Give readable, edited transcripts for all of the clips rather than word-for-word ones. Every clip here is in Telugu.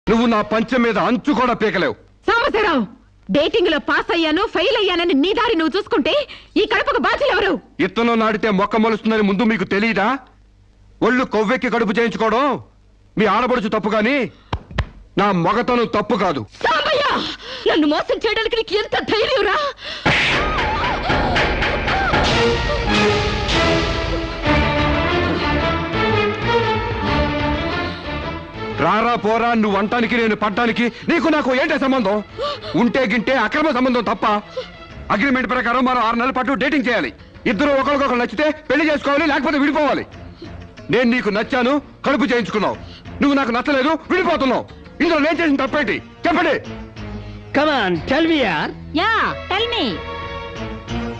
నువ్వు నా పంచం మీద అంచు కూడా పీకలేవు. సాంబశివరావు, డేటింగ్ లో పాస్ అయ్యాను ఫెయిల్ అయ్యానని నీ దారి నువ్వు చూసుకుంటే ఈ కడుపుకు బాధ్యులు ఎవరు? ఇత్తనం నాడితే మొక్క మొలుస్తుందని ముందు మీకు తెలియదా? ఒళ్ళు కొవ్వెక్కి కడుపు చేయించుకోవడం మీ ఆడబడుచు తప్పు గాని నా మగతనం తప్పు కాదు. సాంబయ్య, నన్ను మోసం చేయడానికి నీకు ఎంత ధైర్యం రా? రారా పోరా నువ్వు అంటానికి నేను పడ్డానికి నీకు నాకు ఏంటే సంబంధం? ఉంటే గింటే అక్రమ సంబంధం తప్ప. అగ్రిమెంట్ ప్రకారం మరో 6 నెలల పాటు డేటింగ్ చేయాలి. ఇద్దరు ఒకరికొకరు నచ్చితే పెళ్లి చేసుకోవాలి, లేకపోతే విడిపోవాలి. నేను నీకు నచ్చాను, కడుపు చేయించుకున్నావు. నువ్వు నాకు నచ్చలేదు, విడిపోతున్నావు. ఇందులో నేను చేసిన తప్పేంటి చెప్పండి. Come on, tell me, yaar. Yeah, tell me.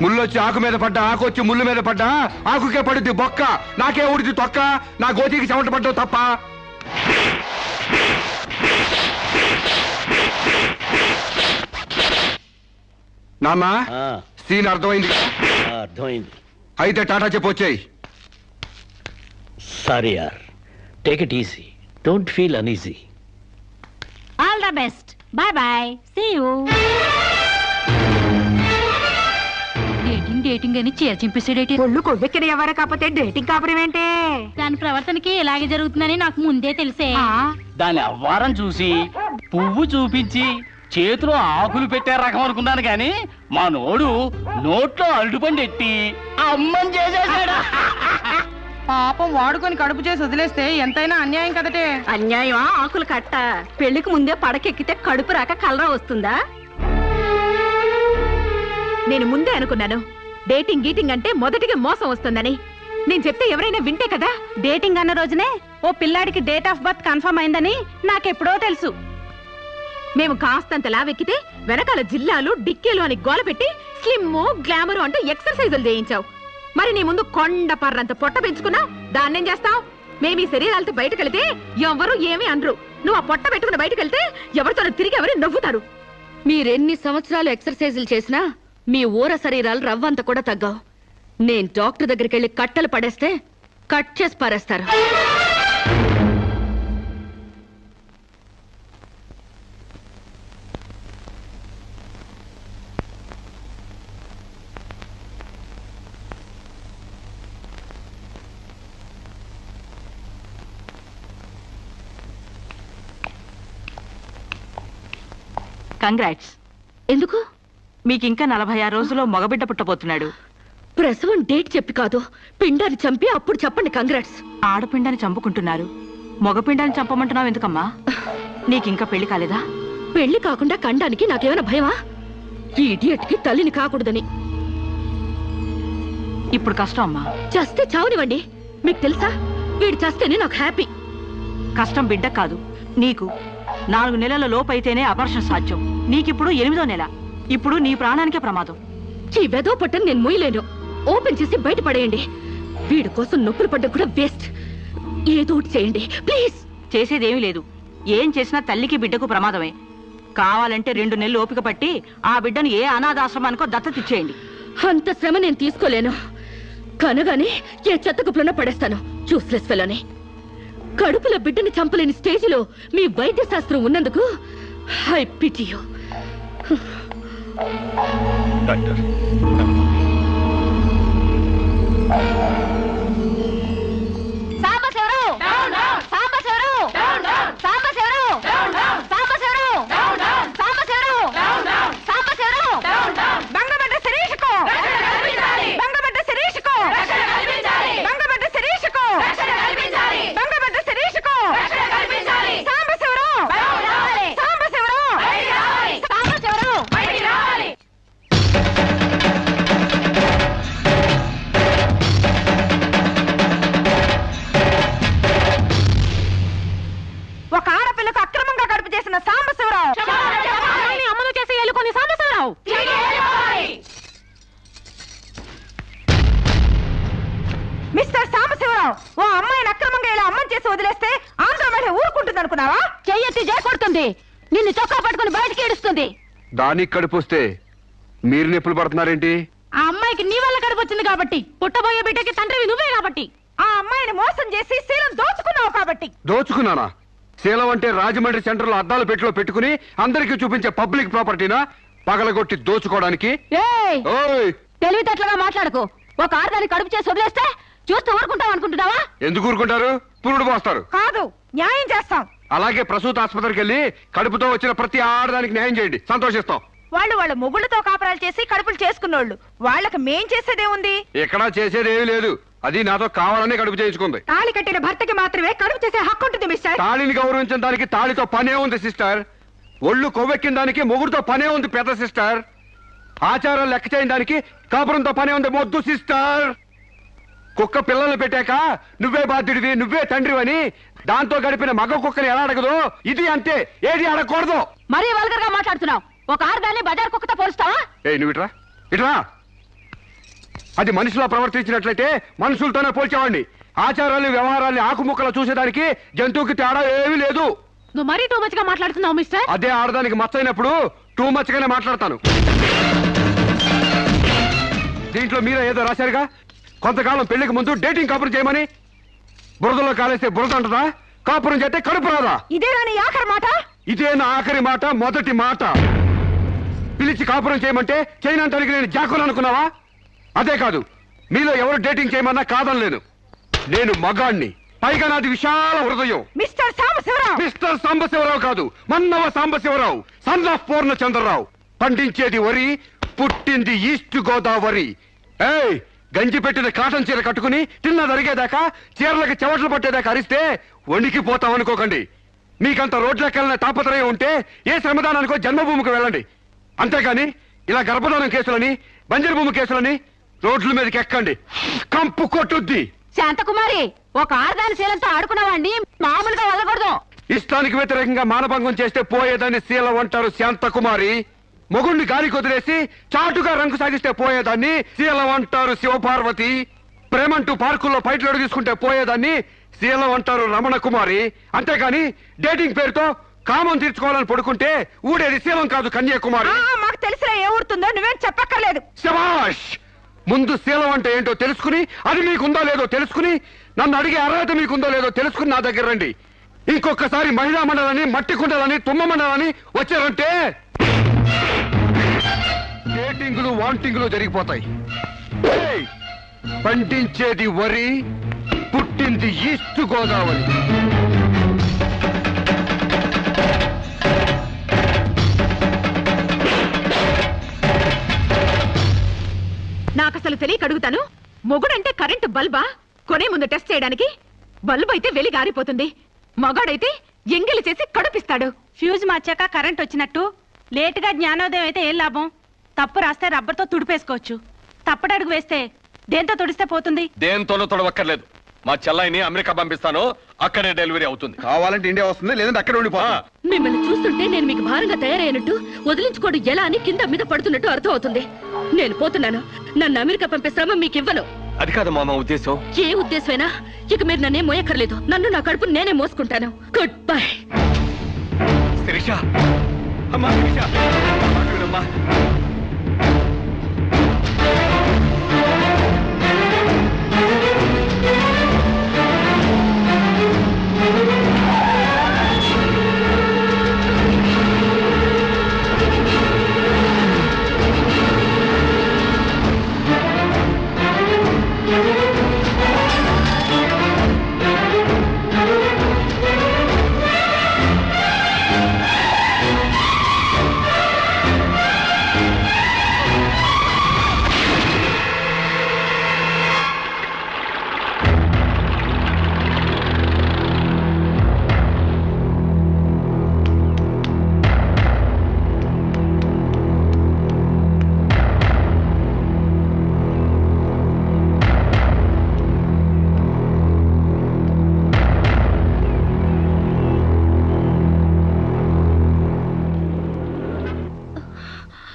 ముళ్ళొచ్చి ఆకు మీద పడ్డా, ఆకు వచ్చి ముళ్ళు మీద పడ్డా, ఆకుకే పడుద్ది బొక్క, నాకే ఊడిది తొక్క. నా గోతికి చెమట పడ్డావు తప్ప. నాన్న, సీన్ అర్థమైంది? అర్థమైంది. అయితే టాటా చెప్పు వచ్చేయి. సారీ యార్, take it easy, don't feel uneasy. All the best. Bye bye. See you. Dating అని చీర చింపేసాడేటి. ఒళ్ళు కొవ్వెక్కిన ఎవరు కాకపోతే డేటింగ్ కాపురం ఏంటే? దాని ప్రవర్తనకి ఇలాగే జరుగుతుందని నాకు ముందే తెలిసే. దాని అవ్వారం చూసి పువ్వు చూపించి చేతిలో ఆకులు పెట్టే రకం అనుకున్నాను కానీ మా నోడు నోట్లో అరటిపండు ఎట్టి అమ్మని చేసేసాడు. పాపం వాడుకొని కడుపు చేసి వదిలేస్తే ఎంతైనా అన్యాయం కదటే. అన్యాయమా? ఆకులు కట్ట. పెళ్లికి ముందే పడకెక్కితే కడుపు రాక కలరా వస్తుందా? నేను ముందే అనుకున్నాను డేటింగ్ గీటింగ్ అంటే మొదటిగా మోసం వస్తుందని. నేను చెప్తే ఎవరైనా వింటే కదా. డేటింగ్ అన్న రోజునే ఓ పిల్లాడికి డేట్ ఆఫ్ బర్త్ కన్ఫర్మ్ అయిందని నాకెప్పుడో తెలుసు. మేము కాస్తంత లావెక్కితే వెనకాల జిల్లాలు డిక్కీలు అని గోల పెట్టి స్లిమ్ గ్లామర్ అంటూ ఎక్సర్సైజులు చేయించావు. మరి నీ ముందు కొండ పర్రంత పొట్ట పెంచుకున్నావు. దాన్నేం చేస్తావు? మేము ఈ శరీరాలతో బయటకెళ్తే ఎవరు ఏమీ అనరు. నువ్వు ఆ పొట్ట పెట్టుకుని బయటకెళ్తే ఎవరితో తిరిగి ఎవరు నవ్వుతారు. మీరెన్ని సంవత్సరాలు ఎక్సర్సైజులు చేసినా మీ ఊర శరీరాలు రవ్వంత కూడా తగ్గావు. నేను డాక్టర్ దగ్గరికి వెళ్ళి కట్టలు పడేస్తే కట్ చేసి పారేస్తారు. కంగ్రాట్స్. ఎందుకు? మీకింకా 46 రోజుల్లో మగబిడ్డ పుట్టబోతున్నాడు. ప్రసవం డేట్ చెప్పి కాదు, పిండాన్ని చంపి అప్పుడు చెప్పండి కంగ్రాట్స్. ఆడపిండాన్ని చంపుకుంటున్నారు, మగపిండాన్ని చంపమంటున్నావు ఎందుకమ్మా? నీకింకా పెళ్లి కాలేదా? పెళ్లి కాకుండా కండానికి నాకేమైనా భయమా? ఈ ఇడియట్ కి తల్లిని కాకూడదని. ఇప్పుడు కష్టం అమ్మా. చస్తే చావునివ్వండి. మీకు తెలుసా, వీడు చస్తేనే నాకు హ్యాపీ. కష్టం బిడ్డ కాదు నీకు. 4 నెలల లోపు అయితేనే అపర్షన్ సాధ్యం. నీకిప్పుడు 8వ నెల. ఇప్పుడు నీ ప్రాణానికే ప్రమాదం. ఈ వెదో పట్టని నేను మొయ్యలేను. ఓపెన్ చేసి బయట పడేయండి. వీడి కోసం నొప్పులు పడ్డం కూడా వేస్ట్. ఏదో ఒకటి చేయండి ప్లీజ్. చేసేదేమీ లేదు. ఏం చేసినా తల్లికి బిడ్డకు ప్రమాదమే. కావాలంటే 2 నెలలు ఓపిక పట్టి ఆ బిడ్డను ఏ అనాథాశ్రమానికో దత్తతిచ్చేయండి. అంత శ్రమ నేను తీసుకోలేను. కనగానే ఏ చెత్త కుప్పలోనే పడేస్తాను. చూస్లెస్ ఫెలోని. కడుపులో బిడ్డని చంపలేని స్టేజిలో మీ వైద్య శాస్త్రం ఉన్నందుకు I pity you. Doctor, mister Sambasivarao, ఓ అమ్మాయిని అక్రమంగా ఇలా అమ్మని చేసి వదిలేస్తే ఆంధ్ర మహిళ ఊరుకుంటుంది అనుకున్నావా? చెయ్యెత్తి కొడుతుంది, నిన్ను చొక్కా పట్టుకుని బయటికి ఏడుస్తుంది. దానికి కడుపు వస్తే మీరు నొప్పులు పడుతున్నారేంటి? ఆ అమ్మాయికి నీ వల్ల కడుపు వచ్చింది కాబట్టి, పుట్టబోయే బిడ్డకి తండ్రివి నువ్వే కాబట్టి. ఆ అమ్మాయిని మోసం చేసి శీలం దోచుకున్నావు కాబట్టి. దోచుకున్నానా? శీలం అంటే రాజమండ్రి సెంటర్ లో అద్దాల పెట్టిలో పెట్టుకుని అందరికీ చూపించే పబ్లిక్ ప్రాపర్టీనా పగలగొట్టి దోచుకోవడానికి? ఏయ్ ఓయ్ తెలివితేటలుగా మాట్లాడకు. ఒక ఆడదాన్ని కడుపు చేసి వదిలేస్తే చూస్తూ ఊరుకుంటాం అనుకుంటున్నావా? ఎందుకు ఊరుకుంటారు? పురుడు పోస్తారు. కాదు, న్యాయం చేస్తాం. అలాగే ప్రసూత ఆసుపత్రికి వెళ్ళి కడుపుతో వచ్చిన ప్రతి ఆడదానికి న్యాయం చేయండి, సంతోషిస్తాం. వాళ్ళు వాళ్ళ మొగుళ్ళతో కాపురాలు చేసి కడుపులు చేసుకున్నోళ్ళు, వాళ్ళకి మేం చేసేదే ఉంది. ఎక్కడా చేసేది ఏమీ లేదు. అది నాతో కావాలనే కడుపు చేయించుకుంది. తాళి కట్టిన భర్తకి మాత్రమే కడుపు చేసే హక్కు ఉంటుంది మిస్టర్. తాళిని గౌరవించిన దానికి తాళితో పనే ఉంది సిస్టర్. ఒళ్ళు కొవ్వెక్కిన దానికి మొగుడుతో పనే ఉంది పెద్ద సిస్టర్. ఆచారాలు లెక్క చేయని దానికి కాపురంతో పనే ఉంది మొద్దు సిస్టర్. కుక్క పిల్లలు పెట్టాక నువ్వే బాధ్యుడివి, నువ్వే తండ్రివని దాంతో గడిపిన మగ కుక్కని ఎలా అడగదు, ఇది అంతే, ఏది అడగకూడదు. మరీ వల్గర్ గా మాట్లాడుతున్నావు. ఒక ఆడదాన్ని బజార్ కుక్కతో పోలుస్తావా? నువ్వు ఇట్రా ఇట్రా. అది మనిషిలా ప్రవర్తించినట్లయితే మనుషులతోనే పోల్చేవాడిని. ఆచారాలు వ్యవహారాల్ని ఆకుముక్కలు చూసేదానికి జంతువుకి తేడా ఏమీ లేదు. నువ్వు మరీ టూ మచ్ గా మాట్లాడుతున్నావు మిస్టర్. అదే ఆడదానికి మచ్చైనప్పుడు టూ మచ్ గానే మాట్లాడతాను. దీంట్లో మీరే ఏదో రాశారుగా, కొంతకాలం పెళ్లికి ముందు డేటింగ్ కాపురం చేయమని. బురదలో కాలేస్తే బురద అంటదా? కాపురం చేస్తే కడుపు రాదా? ఇదే రాని ఆఖరి మాట. ఇదే నా ఆఖరి మాట, మొదటి మాట. పిలిచి కాపురం చేయమంటే చేయనంటానికి నేను జాకులు అనుకున్నావా? అదే కాదు, మీలో ఎవరు డేటింగ్ చేయమన్నా కాదనలేను. నేను మగాణ్ణి, పైగా నాది విశాల హృదయం. మిస్టర్ సాంబశివరావు. మిస్టర్ సాంబశివరావు కాదు, మన్నవ సాంబశివరావు, సన్ ఆఫ్ పూర్ణచంద్రరావు. పండించేది వరి, పుట్టింది ఈస్ట్ గోదావరి. ఏయ్, గంజి పెట్టిన కాటన్ చీర కట్టుకుని తిన్నది అరిగేదాకా, చీరలకు చెవట్లు పట్టేదాకా అరిస్తే వణికిపోతాం అనుకోకండి. మీకంత రోడ్లెక్కాలనే తాపత్రయం ఉంటే ఏ శ్రమదానానికో జన్మభూమికి వెళ్ళండి. అంతేగాని ఇలా గర్భధానం కేసులని, బంజరు భూమి కేసులని రోడ్ల మీదకి ఎక్కండి, కంపు కొట్టుద్ది. శాంతకుమారి, ఒక ఆడదాని శీలంతో ఆడుకున్నావాడిని మామూలుగా వదలకూడదు. ఇష్టానికి వ్యతిరేకంగా మానభంగం చేస్తే పోయేదాన్ని శీలం అంటారు శాంతకుమారి. మొగుణ్ణి గాలికి వదిలేసి చాటుగా రంగు సాగిస్తే పోయేదాన్ని శీలం అంటారు శివపార్వతి. ప్రేమంటూ పార్కుల్లో పైట్లోడు తీసుకుంటే పోయేదాన్ని శీలం అంటారు రమణ కుమారి. అంతేగాని డేటింగ్ పేరుతో కామం తీర్చుకోవాలని పడుకుంటే ఊడేది శీలం కాదు కన్యాకుమారి. మాకు తెలిసిన ఏ ఊరుతుందో నువ్వేం చెప్పక్కర్లేదు. శభాష్! ముందు శీలం అంటే ఏంటో తెలుసుకుని, అది మీకుందో లేదో తెలుసుకుని, నన్ను అడిగే అర్హత మీకుందో లేదో తెలుసుకుని నా దగ్గర రండి. ఇంకొకసారి మహిళా మండలని, మట్టి కుండలని, తుమ్మ మండలని వచ్చారంటే డేటింగులు వాంటింగులు జరిగిపోతాయి. ఏయ్! పండించేది వరి, పుట్టింది ఈస్ట్ గోదావరి. నాకు అసలు తెలియక అడుగుతాను, మొగుడంటే కరెంటు బల్బా? కొనే ముందు టెస్ట్ చేయడానికి. బల్బు అయితే వెలి గారిపోతుంది, మగాడైతే ఎంగిలి చేసి కడుపిస్తాడు. ఫ్యూజ్ మార్చాక కరెంట్ వచ్చినట్టు లేటుగా జ్ఞానోదయం అయితే ఏం లాభం? తప్పు రాస్తే రబ్బర్తో తుడిపేసుకోవచ్చు, తప్పటడుగు వేస్తే దేంతో తుడిస్తే పోతుంది? దేంతోనూ తొడవక్కర్లేదు. మా చెల్లాయిని అమెరికా పంపిస్తాను, అక్కడే డెలివరీ అవుతుంది. కావాలంటే ఇండియా వస్తుంది, లేదంటే అక్కడ ఉండిపోతా. మిమ్మల్ని చూస్తుంటే నేను మీకు భారంగా తయారైనట్టు, వదిలించుకోవడం ఎలా అని కింద మీద పడుతున్నట్టు అర్థం అవుతుంది. నేను పోతున్నాను. నన్ను అమెరికా పంపే శ్రమ మీకు ఇవ్వను. అది కాదు మామ ఉద్దేశం. ఏ ఉద్దేశమైనా ఇక మీరు నన్నే మోయక్కర్లేదు. నన్ను నా కడుపు నేనే మోసుకుంటాను. Good bye. శిరీష, అమ్మా శిరీష, మాట వినమ్మా.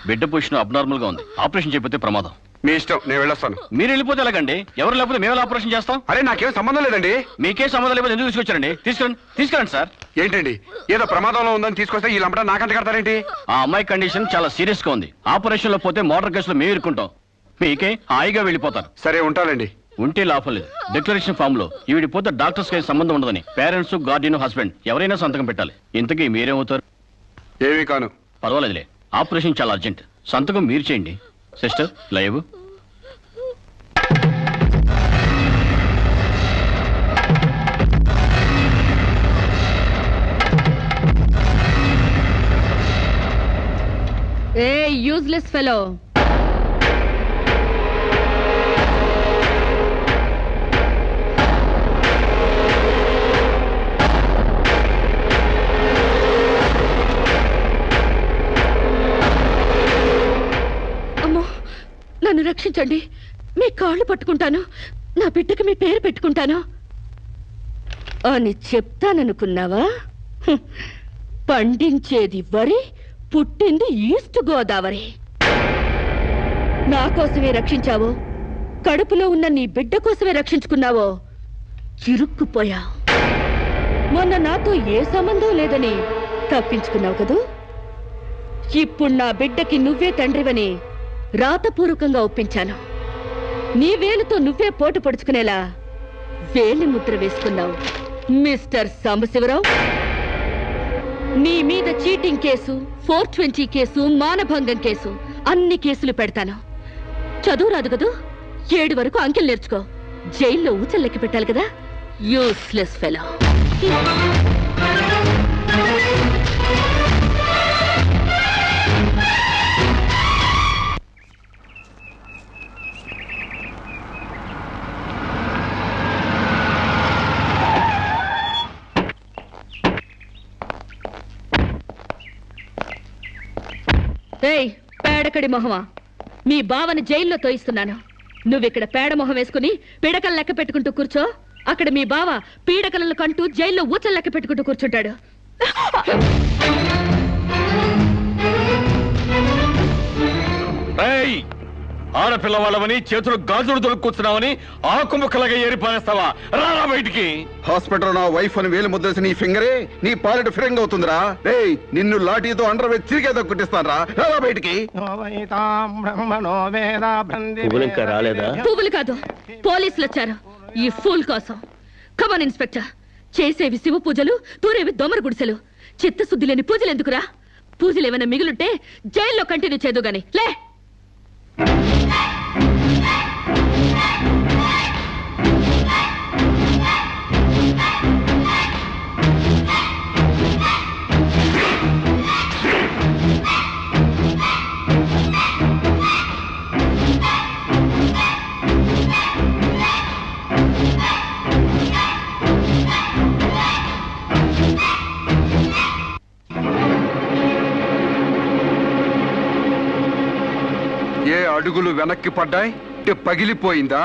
బిడ్డ పొజిషన్ అబ్నార్మల్ గా ఉంది. ఆపరేషన్ చేయకపోతే ప్రమాదం. మీ ఇష్టం, నేను వెళ్ళొస్తాను. మీరు వెళ్ళిపోతే ఎలాగండి? ఎవరు లేకపోతే మేము ఆపరేషన్ చేస్తాం. అరే నాకేం సంబంధం లేదండి. మీకే సంబంధం లేకపోతే ఎందుకు తీసుకొచ్చారండి? తీసుకురండి సార్. ఏంటండి, ఏదో ప్రమాదంలో ఉందని తీసుకొస్తే ఈ లంపట నాకంట కడతారేంటి? ఆ అమ్మాయి కండిషన్ చాలా సీరియస్ గా ఉంది. ఆపరేషన్ లో పోతే మోటార్ కేసులో మేము ఇరుక్కుంటాం. మీకే హాయిగా వెళ్ళిపోతాను. సరే ఉంటానండి. ఉంటే లాభం లేదు. డిక్లరేషన్ ఫామ్ లో ఈవిడి పోతే డాక్టర్స్ కి సంబంధం ఉండదని పేరెంట్స్, గార్డియన్, హస్బెండ్ ఎవరైనా సంతకం పెట్టాలి. ఇంతకీ మీరేమవుతారు? ఏమీ కాను. పర్వాలేదులే, ఆపరేషన్ చాలా అర్జెంట్. సంతకం మీరు చేయండి. Sister live. ఏ యూజ్లెస్ ఫెలో, అమ్మో నన్ను రక్షించండి. మీ కాళ్ళు పట్టుకుంటాను, నా బిడ్డకి మీ పేరు పెట్టుకుంటాను అని చెప్తాననుకున్నావా? హ్మ్. పండించేది వరి, పుట్టింది ఈస్ట్ గోదావరి. నా కోసమే రక్షించావో, కడుపులో ఉన్న నీ బిడ్డ కోసమే రక్షించుకున్నావో చిరుక్కుపోయా. మొన్న నాతో ఏ సంబంధం లేదని తప్పించుకున్నావు కదూ. ఇప్పుడు నా బిడ్డకి నువ్వే తండ్రివని రాతపూర్వకంగా ఒప్పించాను. నీ వేలుతో నువ్వే పోటు పొడుచుకునేలా వేలి ముద్ర వేసుకున్నావు మిస్టర్ సాంబశివరావు. నీ మీద చీటింగ్ కేసు, 420 కేసు, మానభంగం కేసు, అన్ని కేసులు పెడతాను. చదువు రాదు కదూ, 7 వరకు అంకెలు నేర్చుకో. జైల్లో ఊచల్లెక్కి పెట్టాలి కదా. Useless fellow. ఏయ్ పేడకడి మొహమా, మీ బావని జైల్లో తోయిస్తున్నాను. నువ్విక్కడ పేడ మొహం వేసుకుని పీడకలు లెక్క పెట్టుకుంటూ కూర్చో. అక్కడ మీ బావ పీడకలను కంటూ జైల్లో ఊచలు లెక్క పెట్టుకుంటూ కూర్చుంటాడు. ఆడపిల్ల వాళ్ళవని చేతులు గాజులు దొరుకుతున్నావని ఆకు ముక్కలుగా ఏరి పారేస్తావా? రారా బయటికి. హాస్పిటల్ నా వైఫ్ అని వేలు ముద్దేసి నీ ఫింగరే నీ పాలెట్ ఫిరంగ్ అవుతుందిరా. రేయ్ నిన్ను లాఠీతో అండర్ వేసి చిరిగేదో కుట్టిస్తానరా. రారా బయటికి. పువ్వులు ఇంకా రాలేదా? పువ్వులు కాదు, పోలీసులు వచ్చారు ఈ ఫూల్ కోసం. Come on inspector. చేసేవి శివ పూజలు, తూరేవి దొమర గుడిసెలు. చిత్తశుద్ధి లేని పూజలు ఎందుకురా? పూజలు ఏమైనా మిగులుంటే జైల్లో కంటిన్యూ చేదు గాని లే. ఏ అడుగులు వెనక్కి పడ్డాయి? పగిలిపోయిందా?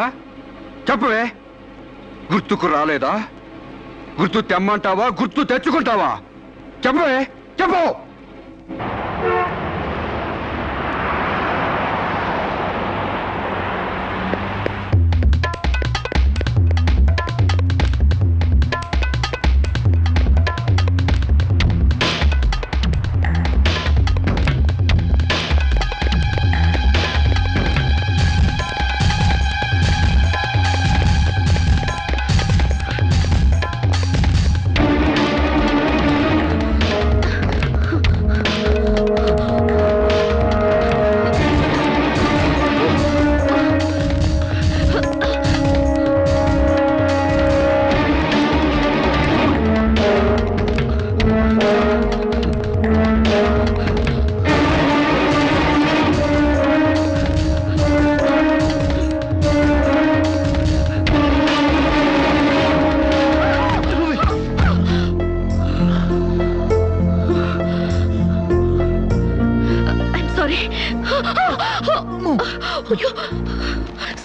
చెప్పవే. గుర్తుకు రాలేదా? గుర్తు తెమ్మంటావా, గుర్తు తెచ్చుకుంటావా? చెప్పవే, చెప్పు.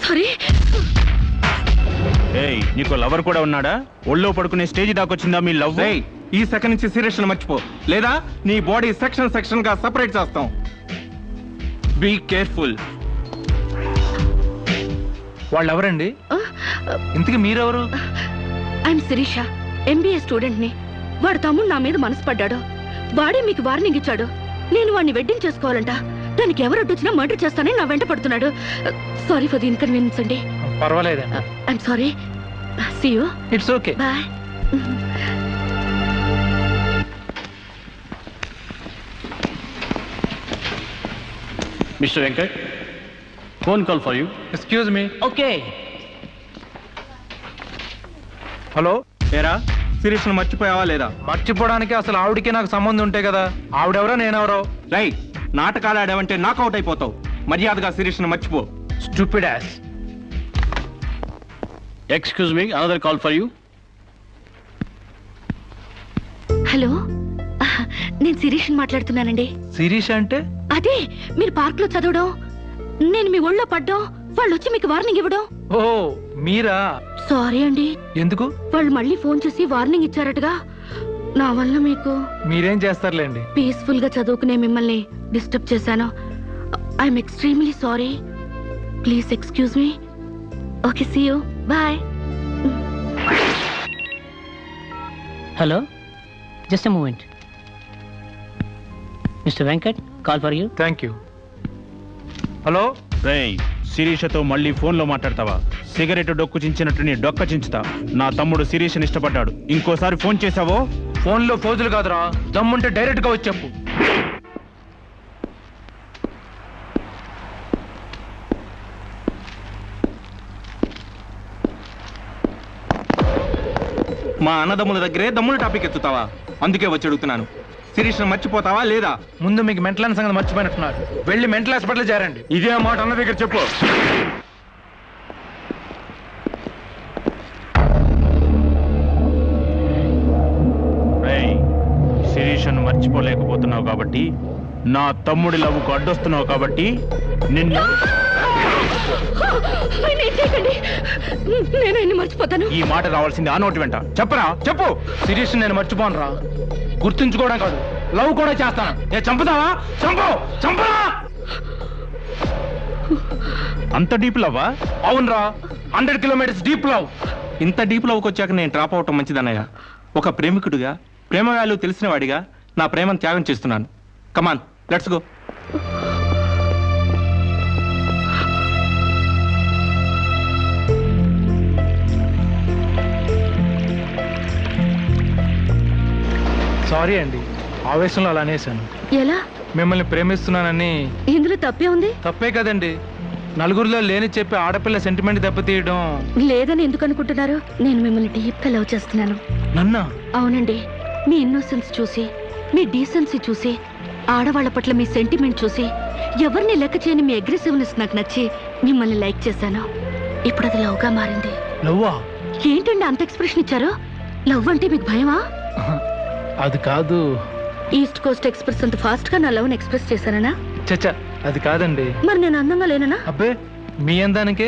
సారీ. ఏయ్ నీకు లవర్ కూడా ఉన్నాడా? ఒళ్ళో పడుకునే స్టేజ్ దాకొచ్చిందా మీ లవ్? ఈ సెకండ్ నుంచి సీరియస్ మర్చిపో, లేదా నీ బాడీ సెక్షన్ గా సెపరేట్ చేస్తాం. Be careful. వాళ్ళు ఎవరండి? ఇంతకీ మీరెవరు? ఐఎమ్ శిరీష, MBA స్టూడెంట్ ని. వాడు తమ్ముడు నా మీద మనసు పడ్డాడు. వాడే మీకు వార్నింగ్ ఇచ్చాడు. నేను వాడిని వెడ్డింగ్ చేసుకోవాలంట. దానికి ఎవరు అడ్డొచ్చినా మర్డర్ చేస్తానని నా వెంట పడుతున్నాడు. సారీ ఫర్ ది ఇన్కన్వీనియన్స్ అండి. పర్వాలేదండి. I'm sorry. See you. It's okay. Bye. Mister Venkat, phone call for you. Excuse me. Okay. Hello, ఏరా శిరీష్ను మర్చిపోయావా లేదా? మర్చిపోవడానికి అసలు ఆవిడకి నాకు సంబంధం ఉంటే కదా. ఆవిడెవరో నేనెవరో. రై, నాటకాలు ఆడావంటే నాకౌట్ అయిపోతావు. మర్యాదగా శిరీష్ను మర్చిపో. Stupid ass. Excuse me, another call for you. Hello, నేను శిరీష్ మాట్లాడుతున్నానండి. శిరీష్ అంటే? అదే మీరు పార్క్ లో చదవడం, నేను మీ ఒళ్ళో పడ్డం, వాళ్ళు వచ్చి మీకు వార్నింగ్ ఇవ్వడం. ఓ మీరా? సారీ అండి. ఎందుకు? వాళ్ళు మళ్ళీ ఫోన్ చేసి వార్నింగ్ ఇచ్చారటగా. నా వల్ల మీకు. మీరేం చేస్తారులేండి. పీస్ఫుల్ గా చదువుకునే మిమ్మల్ని డిస్టర్బ్ చేశాను. I'm extremely sorry. Please excuse me. Okay, see you. Bye. Hello, just a moment. Mister Venkat, call for you. Thank you. Hello. రేయ్, శిరీషతో మళ్ళీ ఫోన్లో మాట్లాడతావా? సిగరెట్ డొక్కు చించినట్టు నీ డొక్క చించుతా. నా తమ్ముడు శిరీష్ని ఇష్టపడ్డాడు. ఇంకోసారి ఫోన్ చేసావో ఫోన్లో ఫోజులు కాదురా, దమ్ముంటే డైరెక్ట్ గా వచ్చి చెప్పు. మా అన్నదమ్ముల దగ్గరే దమ్ముల టాపిక్ ఎత్తుతావా? అందుకే వచ్చి అడుగుతున్నాను, శిరీష్ను మర్చిపోతావా లేదా? ముందు మీకు మెంటల్ అన్న సంగతి మర్చిపోయినట్టున్నారు. వెళ్ళి మెంటల్ హాస్పిటల్ చేరండి. ఇదే మాట అన్న దగ్గర చెప్పు. రేయ్, శిరీష్ను మర్చిపోలేకపోతున్నావు కాబట్టి, నా తమ్ముడి లవ్వుకు అడ్డొస్తున్నావు కాబట్టి నిన్ను. నేను ఆయన్ని మర్చిపోతాను. ఈ మాట రావాల్సింది ఆ నోటి వెంట. చెప్పరా, చెప్పు. శిరీష్ నేను మర్చిపోను రా. గుర్తుంచుకోవడం కాదు, లవ్ కూడా చేస్తాను. ఏ చంపుతావా? చంపు, చంపరా. అంత డీప్ లవ్వా? అవునరా, 100 కిలోమీటర్స్ డీప్ లవ్. ఇంత డీప్ లవ్కి వచ్చాక నేను డ్రాప్ అవటం మంచిదన్నయ్య. ఒక ప్రేమికుడిగా, ప్రేమ వాల్యూ తెలిసిన వాడిగా నా ప్రేమను త్యాగం చేస్తున్నాను. కమాన్, లెట్స్ గో. సారీ అండి, ఆవేశంలో అలా అనేసాను. ఎలా? మిమ్మల్ని ప్రేమిస్తున్నానని. ఇందులో తప్పే ఉంది? తప్పే కదండి. నలుగురిలో లేని చెప్పి ఆడపిల్ల సెంటిమెంట్ దెబ్బతీయడం. లేదని ఎందుకు అనుకుంటున్నారు? నేను మిమ్మల్ని డీప్ గా లవ్ చేస్తున్నాను. నన్నా? అవునండి. మీ ఇన్నోసెన్స్ చూసి, మీ డీసెన్సీ చూసి, ఆడవాళ్ల పట్ల మీ సెంటిమెంట్ చూసి, ఎవరిని లెక్క చేయని మీ అగ్రెసివ్నెస్ నాకు నచ్చి మిమ్మల్ని లైక్ చేశాను. ఇప్పుడు అది లవ్ గా మారింది. లవ్వా? ఏంటండి అంత ఎక్స్ప్రెషన్ ఇచ్చారు? లవ్ అంటే మీకు భయమా? అది కాదు. ఈస్ట్ కోస్ట్ ఎక్స్ప్రెస్ అంత ఫాస్ట్ గా నా లవ్ ని ఎక్స్ప్రెస్ చేశానా? చచ్చా, అది కాదండి. మరి నేను అందంగా లేనా? అబ్బే, మీ అందానికే.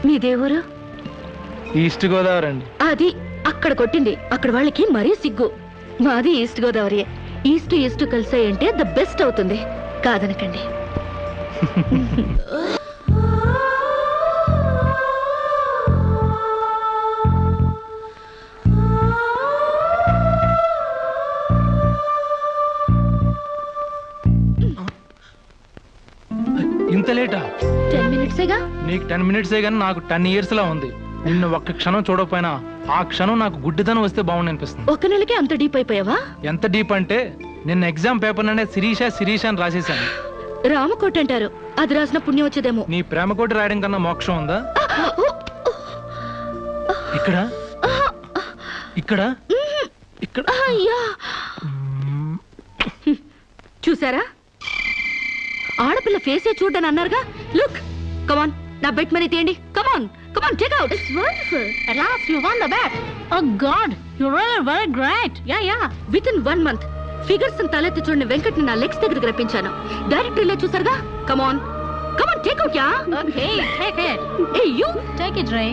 మీ దేవురు? ఈస్ట్ గోదావరి అండి. అది అక్కడ కొట్టింది. అక్కడ వాళ్ళకి మరీ సిగ్గు. మాది ఈస్ట్ గోదావరి. ఈస్ట్ ఈస్ట్ కలిసాయంటే ద బెస్ట్ అవుతుంది. కాదనకండి. ఇంత లేటా? 10 మినిట్సేగా. నీకు 10 మినిట్సే గానీ నాకు 10 ఇయర్స్ లా ఉంది. నిన్ను ఒక్క క్షణం చూడకపోయినా ఆ క్షణం నాకు గుడ్డితనం వస్తే బాగుంది అనిపిస్తుంది. ఒక నెలకే అంత డీప్ అయిపోయావా? ఎంత డీప్ అంటే నిన్న ఎగ్జామ్ పేపర్ ననే శిరీష శిరీష అని రాసేసాను. రామకోట అంటారు. అది రాసిన పుణ్యం వచ్చేదేమో. నీ ప్రేమ కోటి రాయడం కన్నా మోక్షం ఉందా? ఇక్కడ ఇక్కడ ఇక్కడ. అయ్యా, చూసారా? ఆడపిల్ల ఫేసే చూడని అన్నారుగా. లుక్, కమాన్, నా బెట్ మనీ తీయండి. Come on, come on, take out. It's wonderful. At last you won the bet. Oh God, you're really very great. Yeah. Within 1 month figures తలెత్తి చూడని వెంకట్ని నా లెగ్స్ దగ్గరికి రప్పించాను. డైరెక్టరీలో చూసారుగా. Come on, come on, take out. Ya. Okay, take it. Hey you take it, రే.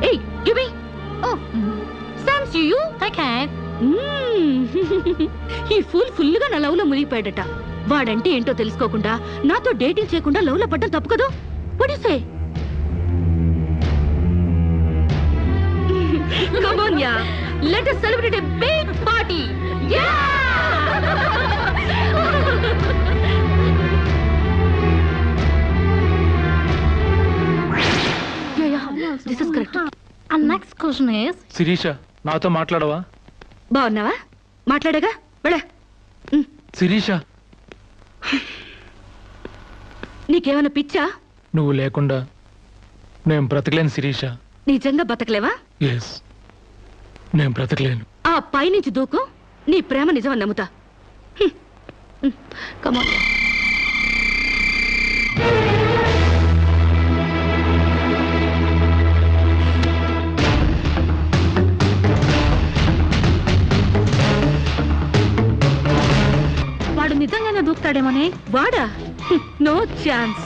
Hey give me. Oh, thanks you. Take it. ఈ ఫుల్ గా నా లవ్ లో మునిగిపోయాడట. వాడంటే ఏంటో తెలుసుకోకుండా నాతో డేటింగ్ చేయకుండా లవ్ లో పడ్డం తప్పు కదా? What do you say? Come on, yeah. Let us celebrate a big party. Yeah! conclusion is Sirisha నాతో మాట్లాడవా? బాగున్నావా? మాట్లాడగా వెళ్ళ. శిరీష నీకేమైనా పిచ్చా? నువ్వు లేకుండా నేను బ్రతకలేను శిరీష. నిజంగా బతకలేవా? ఎస్, నేను బ్రతకలేను. ఆ పైనుంచి దూకు, నీ ప్రేమ నిజమని నమ్ముతా. కమాన్. వాడు నిజంగానే దూకుతాడేమోనే. వాడా? No chance.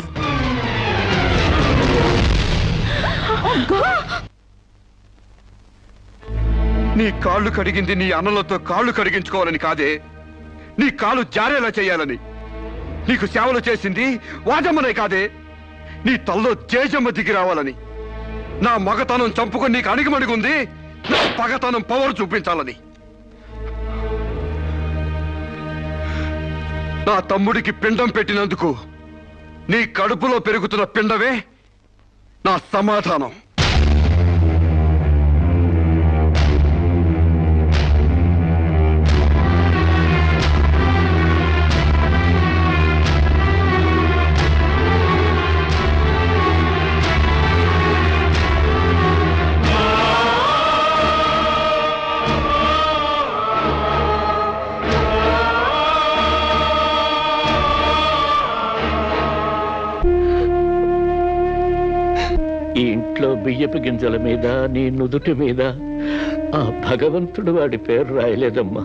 నీ కాళ్ళు కడిగింది నీ అన్నలతో కాళ్ళు కడిగించుకోవాలని కాదే, నీ కాలు జారేలా చేయాలని. నీకు సేవలు చేసింది వాజమ్మనే కాదే, నీ తల్లో జేజమ్మ దిగి రావాలని. నా మగతనం చంపుకొని నీకు అణిగిమణిగుంది నా పగతనం పవర్ చూపించాలని. నా తమ్ముడికి పిండం పెట్టినందుకు నీ కడుపులో పెరుగుతున్న పిండమే నా సమాధానం. ఈ ఇంట్లో బియ్యపు గింజల మీద నీ నుదుటి మీద ఆ భగవంతుడు వాడి పేరు రాయలేదమ్మా.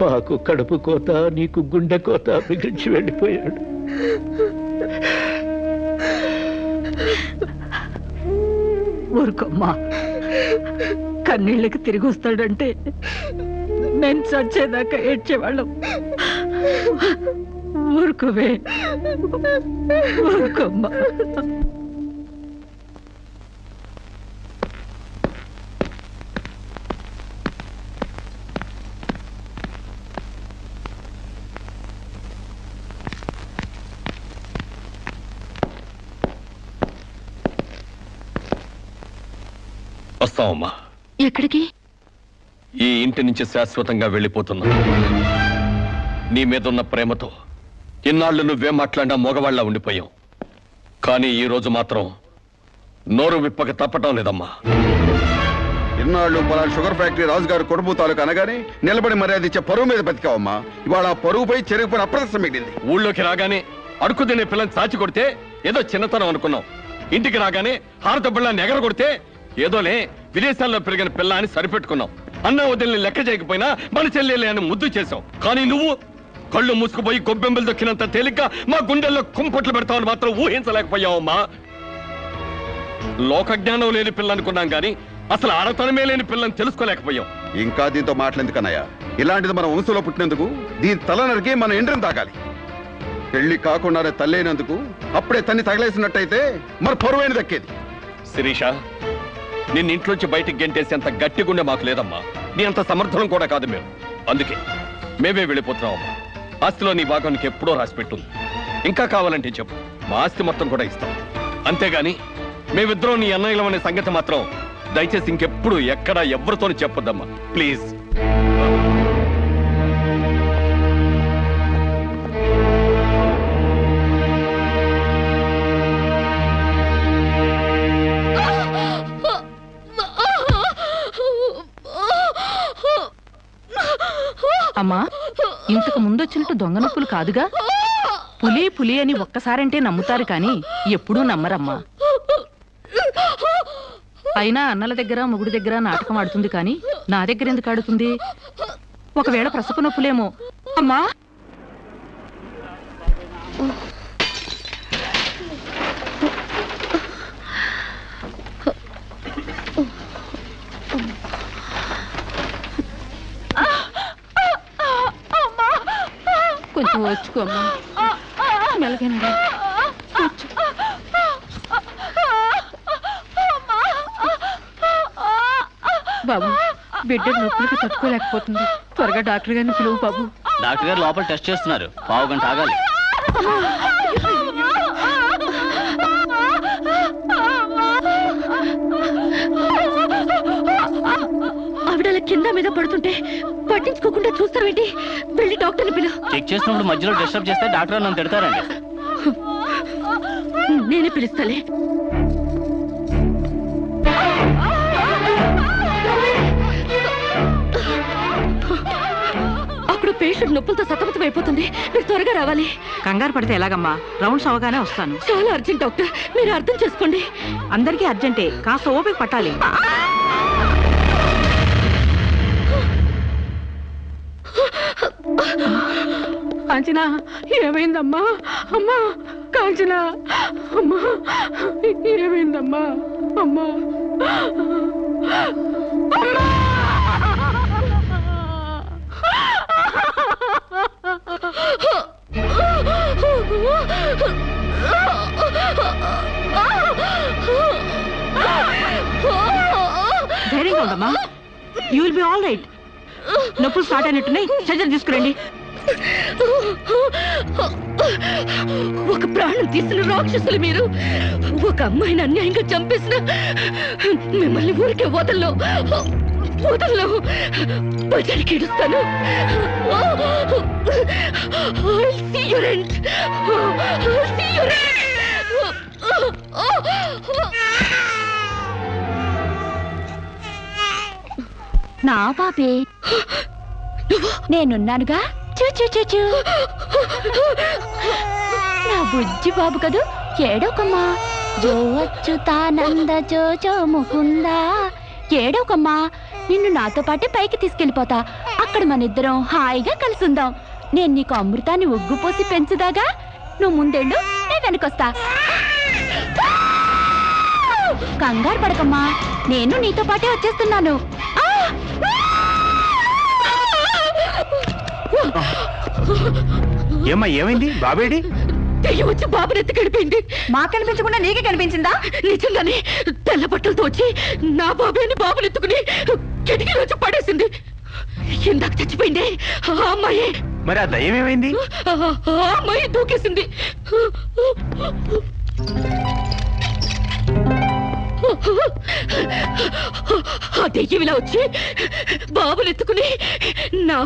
మాకు కడుపు కోత, నీకు గుండె కోత మిగిల్చి వెళ్ళిపోయాడు. ఊరుకోమ్మా, కన్నీళ్ళకి తిరిగి వస్తాడంటే నేను చచ్చేదాకా ఏడ్చేవాళ్ళం. ఊరుకోవే, ఊరుకోమ్మా. వస్తామమ్మా. ఎక్కడికి? ఈ ఇంటి నుంచి శాశ్వతంగా వెళ్ళిపోతున్నా. నీ మీదున్న ప్రేమతో ఇన్నాళ్ళు నువ్వేం మాట్లాడినా మగవాళ్ళ ఉండిపోయాం. కానీ ఈ రోజు మాత్రం నోరు విప్పక తప్పటం లేదమ్మా. ఇన్నాళ్ళు పలానా షుగర్ ఫ్యాక్టరీ రాజుగారు కొడుపు తాలూకు అనగానే నిలబడి మర్యాద ఇచ్చే పరువు మీద బతికావమ్మా. ఇవాళ ఆ పరువుపై చెరుగుపడి అప్రదర్శన మిగిలింది. ఊళ్ళోకి రాగానే అడుక్కు తినే పిల్లని చాచి కొడితే ఏదో చిన్నతనం అనుకున్నాం. ఇంటికి రాగానే హారతబ్బళ్ళని ఎగర కొడితే ఏదోలే విదేశాల్లో పెరిగిన పిల్ల అని సరిపెట్టుకున్నాం. అన్న వదిలిని లెక్క చేయకపోయినా మన చెల్లెలే అని ముద్దు చేశావు. కానీ నువ్వు కళ్ళు మూసుకుపోయి గొబ్బెంబలు దొక్కినంత తేలిగ్గా మా గుండెల్లో కుంపట్లు పెడతావని మాత్రం ఊహించలేకపోయావమ్మా. లోకజ్ఞానం లేని పిల్ల అనుకున్నాం కానీ అసలు ఆడతనమే లేని పిల్లని తెలుసుకోలేకపోయాం. ఇంకా దీంతో మాట్లాడేందుకన్నయ్య, ఇలాంటిది మన వంశంలో పుట్టినందుకు దీని తల నరికి మన ఎండ్రం తాగాలి. పెళ్లి కాకుండానే తల్లైనందుకు అప్పుడే తన్ని తగలేసినట్టయితే మరి పరువైన దక్కేది. శిరీష, నిన్న ఇంట్లోంచి బయటికి గెంటేసేంత గట్టి గుండె మాకు లేదమ్మా. నీ అంత సమర్థనం కూడా కాదు మేము. అందుకే మేమే వెళ్ళిపోతున్నామమ్మా. ఆస్తిలో నీ భాగం నీకు ఎప్పుడో రాసి పెట్టుంది. ఇంకా కావాలంటే చెప్పు, మా ఆస్తి మొత్తం కూడా ఇస్తాం. అంతేగాని మేమిద్దరం నీ అన్నయ్యలం అనే సంగతి మాత్రం దయచేసి ఇంకెప్పుడు ఎక్కడ ఎవరితోని చెప్పొద్దమ్మా, ప్లీజ్. అమ్మా, ఇంతకు ముందొచ్చినట్టు దొంగ నొప్పులు కాదుగా? పులి పులి అని ఒక్కసారంటే నమ్ముతారు కానీ ఎప్పుడూ నమ్మరమ్మా. అయినా అన్నల దగ్గర మొగుడి దగ్గర నాటకం ఆడుతుంది కానీ నా దగ్గర ఎందుకు ఆడుతుంది? ఒకవేళ ప్రసవ నొప్పులేమో. అమ్మా, కొంచెం వచ్చుకోమ్మా. మెలగండి. బాబు, బిడ్డ నొప్పులకి తట్టుకోలేకపోతుంది. త్వరగా డాక్టర్ గారిని పిలువు బాబు. డాక్టర్ గారు లోపల టెస్ట్ చేస్తున్నారు. పావు గంట ఆగాలి. కింద మీద పడుతుంటే పట్టించుకోకుండా చూస్తావేంటి? వెళ్ళి డాక్టర్ని పిలు. చెక్ చేసినప్పుడు మధ్యలో డిస్టర్బ్ చేస్తే డాక్టర్ నన్ను తిడతారండి. నేనే పిలుస్తాలే. అక్కడ పేషెంట్ నొప్పులతో సతమతం అయిపోతుంది. మీరు త్వరగా రావాలి. కంగారు పడితే ఎలాగమ్మా? రౌండ్స్ అవగానే వస్తాను. చాలా అర్జెంట్ డాక్టర్, మీరు అర్థం చేసుకోండి. అందరికీ అర్జెంటే, కాస్త ఓపిక పట్టాలి. కాంచనా, ఏమైందమ్మా? అమ్మా కాంచనా, అమ్మా ఏమైందమ్మా? అమ్మా అమ్మా! ధైర్యంగా ఉండమ్మా. You will be all right. నొప్పులు స్టార్ట్ అయినట్టున్నాయి, సర్జరీ తీసుకురండి. ఒక ప్రాణం తీసిన రాక్షసులు మీరు. ఒక అమ్మాయిని అన్యాయంగా చంపేసిన మిమ్మల్ని ఊరికే వదల్లో బజార్కి ఇడుస్తాను. నా పాపే, నేనున్నానుగా. చూ చూ చూ చూ. నా బుజ్జి బాబు కదూ, ఏడోకమ్మా. జో అచ్యుతానంద జో జో ముకుందా. ఏడోకమ్మా, నిన్ను నాతో పాటే పైకి తీసుకెళ్ళిపోతా. అక్కడ మన ఇద్దరం హాయిగా కలిసి ఉందాం. నేను నీకు అమృతాన్ని ఉగ్గుపోసి పెంచుదాగా. నువ్వు ముందెళ్ళు, నేను వెనకొస్తా. కంగారు పడకమ్మా, నేను నీతో పాటే వచ్చేస్తున్నాను. ఏమ్మా, ఏమైంది? బాబేడి? దెయ్యం వచ్చి బాబుని ఎత్తి గడిపోయింది. మాకు కనిపించకుండా నీకే కనిపించిందా? నిజంగానే తెల్ల బట్టలతో వచ్చి నా బాబేని బాబుని ఎత్తుకుని కిటికీలో వచ్చి పడేసింది. ఇందాక చచ్చిపోయింది ఆ అమ్మాయి. మరి ఆ దయ్యం ఏమైంది? ఆ అమ్మాయి దూకేసింది. ఆ దెయ్యం ఇలా వచ్చి బాబుని ఎత్తుకుని నా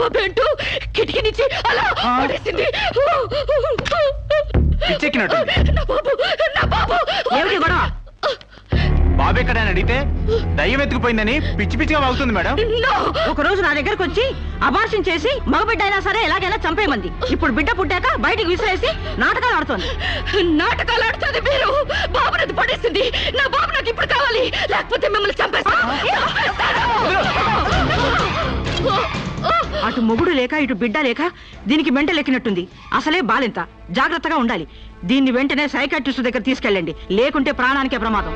బాబే అంటూ కిటికీ నుంచి అలా పడేసింది. పిచ్చెక్కినట్టు. నా బాబు ఏమిటి గొడవ? బాబు ఎక్కడ అని అడిగితే దయ్యం ఎత్తుకుపోయిందని పిచ్చి పిచ్చిగా వాగుతుంది మేడం. ఒక రోజు నా దగ్గరకు వచ్చి అబార్షన్ చేసి మగబిడ్డ అయినా సరే ఎలాగైనా చంపేమంది. ఇప్పుడు బిడ్డ పుట్టాక బయటికి విసిరేసి నాటకాలు ఆడుతోంది. నాటకాలు ఆడుతుంది మీరు. బాబునది పడేసింది. నా బాబు నాకు ఇప్పుడు కావాలి, లేకపోతే మిమ్మల్ని చంపేస్తాను. అటు మొగుడు లేక ఇటు బిడ్డ లేక దీనికి మెంటల్ ఎక్కినట్టుంది. అసలే బాలింత, జాగ్రత్తగా ఉండాలి. దీన్ని వెంటనే సైకాట్రిస్ట్ దగ్గర తీసుకెళ్ళండి, లేకుంటే ప్రాణానికే ప్రమాదం.